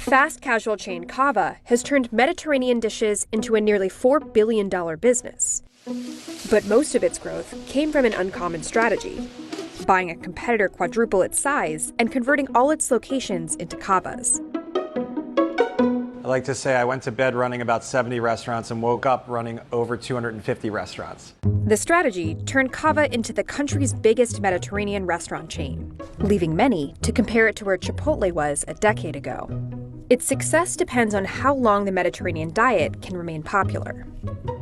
Fast casual chain CAVA has turned Mediterranean dishes into a nearly $4 billion business. But most of its growth came from an uncommon strategy: buying a competitor quadruple its size and converting all its locations into CAVAs. I like to say I went to bed running about 70 restaurants and woke up running over 250 restaurants. The strategy turned CAVA into the country's biggest Mediterranean restaurant chain, leaving many to compare it to where Chipotle was a decade ago. Its success depends on how long the Mediterranean diet can remain popular.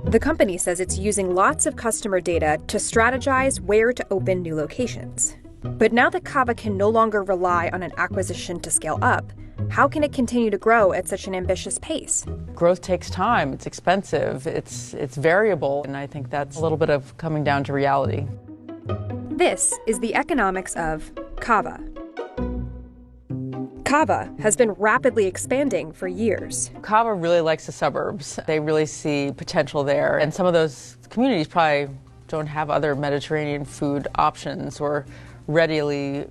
The company says it's using lots of customer data to strategize where to open new locations. But now that CAVA can no longer rely on an acquisition to scale up, how can it continue to grow at such an ambitious pace? Growth takes time, it's expensive, it's variable, and I think that's a little bit of coming down to reality. This is the economics of CAVA. CAVA has been rapidly expanding for years. CAVA really likes the suburbs. They really see potential there, and some of those communities probably don't have other Mediterranean food options or readily,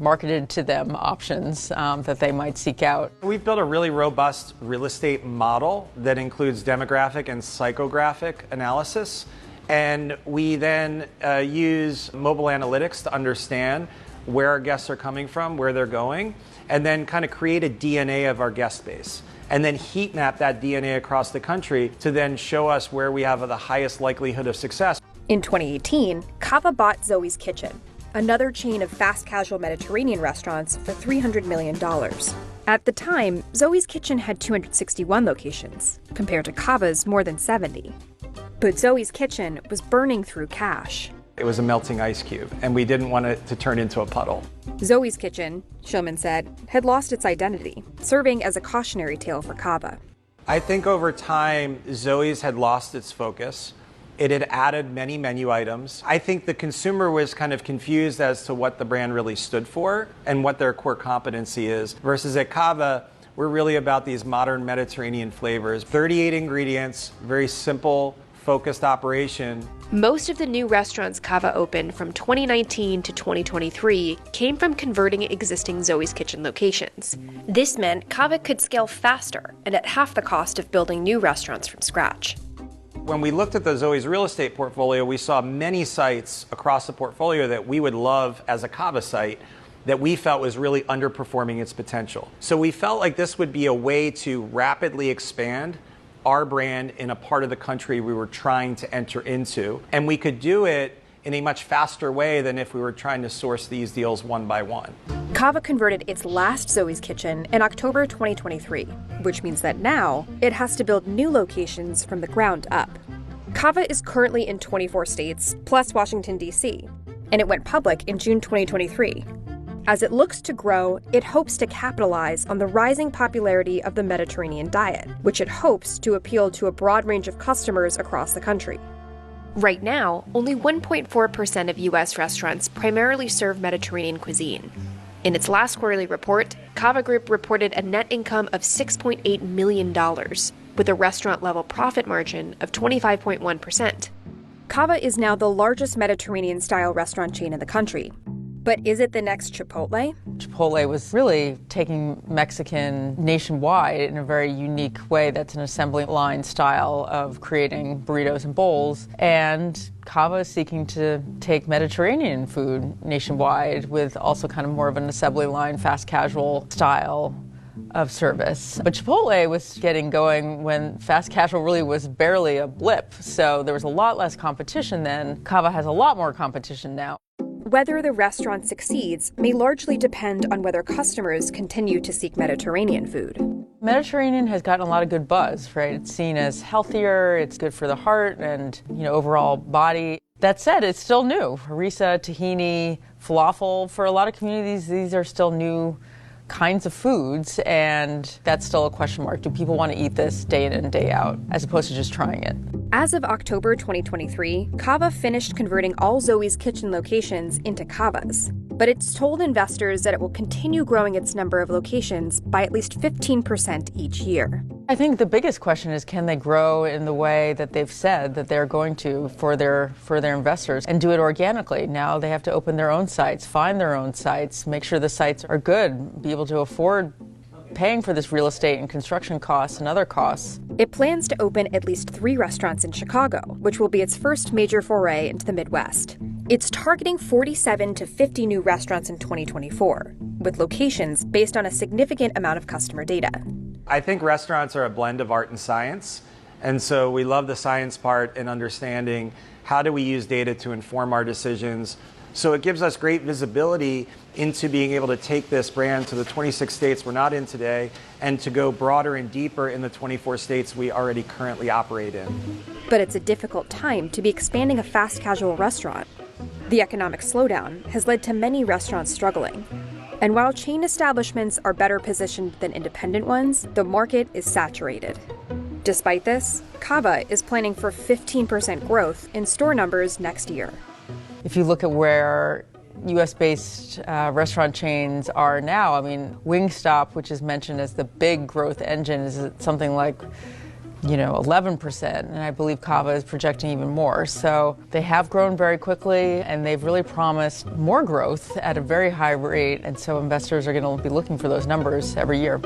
marketed to them options that they might seek out. We've built a really robust real estate model that includes demographic and psychographic analysis. And we then use mobile analytics to understand where our guests are coming from, where they're going, and then kind of create a DNA of our guest base. And then heat map that DNA across the country to then show us where we have the highest likelihood of success. In 2018, CAVA bought Zoe's Kitchen, another chain of fast casual Mediterranean restaurants, for $300 million. At the time, Zoe's Kitchen had 261 locations, compared to CAVA's more than 70. But Zoe's Kitchen was burning through cash. It was a melting ice cube, and we didn't want it to turn into a puddle. Zoe's Kitchen, Shulman said, had lost its identity, serving as a cautionary tale for CAVA. I think over time, Zoe's had lost its focus. It had added many menu items. I think the consumer was kind of confused as to what the brand really stood for and what their core competency is. Versus at CAVA, we're really about these modern Mediterranean flavors. 38 ingredients, very simple, focused operation. Most of the new restaurants CAVA opened from 2019 to 2023 came from converting existing Zoe's Kitchen locations. This meant CAVA could scale faster and at half the cost of building new restaurants from scratch. When we looked at the Zoe's real estate portfolio, we saw many sites across the portfolio that we would love as a CAVA site that we felt was really underperforming its potential. So we felt like this would be a way to rapidly expand our brand in a part of the country we were trying to enter into. And we could do it in a much faster way than if we were trying to source these deals one by one. CAVA converted its last Zoe's Kitchen in October 2023, which means that now it has to build new locations from the ground up. CAVA is currently in 24 states, plus Washington, D.C., and it went public in June 2023. As it looks to grow, it hopes to capitalize on the rising popularity of the Mediterranean diet, which it hopes to appeal to a broad range of customers across the country. Right now, only 1.4% of U.S. restaurants primarily serve Mediterranean cuisine. In its last quarterly report, CAVA Group reported a net income of $6.8 million, with a restaurant-level profit margin of 25.1%. CAVA is now the largest Mediterranean-style restaurant chain in the country. But is it the next Chipotle? Chipotle was really taking Mexican nationwide in a very unique way. That's an assembly line style of creating burritos and bowls. And CAVA is seeking to take Mediterranean food nationwide with also kind of more of an assembly line, fast casual style of service. But Chipotle was getting going when fast casual really was barely a blip. So there was a lot less competition then. CAVA has a lot more competition now. Whether the restaurant succeeds may largely depend on whether customers continue to seek Mediterranean food. Mediterranean has gotten a lot of good buzz, right? It's seen as healthier, it's good for the heart and, overall body. That said, it's still new. Harissa, tahini, falafel, for a lot of communities, these are still new kinds of foods, and that's still a question mark. Do people want to eat this day in and day out, as opposed to just trying it? As of October 2023, CAVA finished converting all Zoe's Kitchen locations into CAVAs. But it's told investors that it will continue growing its number of locations by at least 15% each year. I think the biggest question is, can they grow in the way that they've said that they're going to for their investors and do it organically? Now they have to open their own sites, find their own sites, make sure the sites are good, be able to afford paying for this real estate and construction costs and other costs. It plans to open at least 3 restaurants in Chicago, which will be its first major foray into the Midwest. It's targeting 47 to 50 new restaurants in 2024, with locations based on a significant amount of customer data. I think restaurants are a blend of art and science. And so we love the science part in understanding how do we use data to inform our decisions. So it gives us great visibility into being able to take this brand to the 26 states we're not in today and to go broader and deeper in the 24 states we already currently operate in. But it's a difficult time to be expanding a fast casual restaurant. The economic slowdown has led to many restaurants struggling. And while chain establishments are better positioned than independent ones, the market is saturated. Despite this, CAVA is planning for 15% growth in store numbers next year. If you look at where U.S.-based restaurant chains are now, I mean, Wingstop, which is mentioned as the big growth engine, is something like, 11%, and I believe CAVA is projecting even more. So they have grown very quickly, and they've really promised more growth at a very high rate, and so investors are going to be looking for those numbers every year.